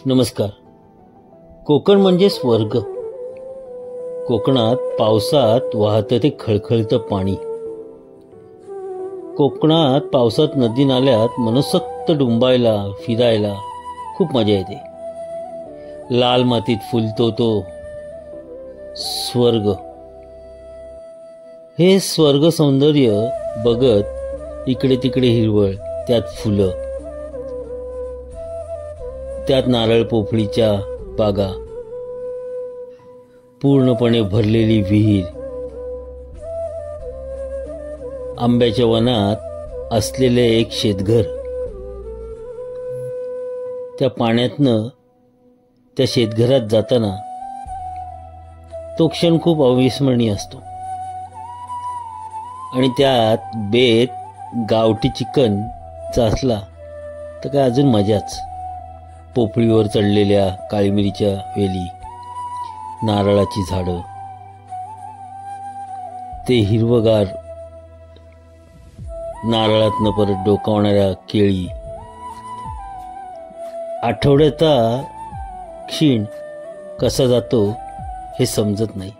नमस्कार. कोकण म्हणजे स्वर्ग. कोकणात पावसात वाहतं ते खळखळतं पाणी. कोकणात पावसात नदी नाल्यात मनसोक्त डुंबायला फिरायला खूप मजा येते. लाल मातीत फुलतो तो स्वर्ग. हे स्वर्ग सौंदर्य बघत इकडे तिकडे हिरवळ, त्यात फुलं, त्यात नारळ पोफळीच्या बागा, पूर्णपणे भरलेली विहीर, आंब्याच्या वनात असलेले एक शेतघर. त्या पाण्यातनं त्या शेतघरात जाताना तो क्षण खूप अविस्मरणीय असतो. आणि त्यात बेत गावठी चिकनचा असला तर काय अजून मजाच. पोफळीवर चढलेल्या काळीमिरीच्या वेली, नारळाची झाडं, ते हिरवगार नारळातनं परत डोकावणाऱ्या केळी. आठवड्याचा क्षीण कसा जातो हे समजत नाही.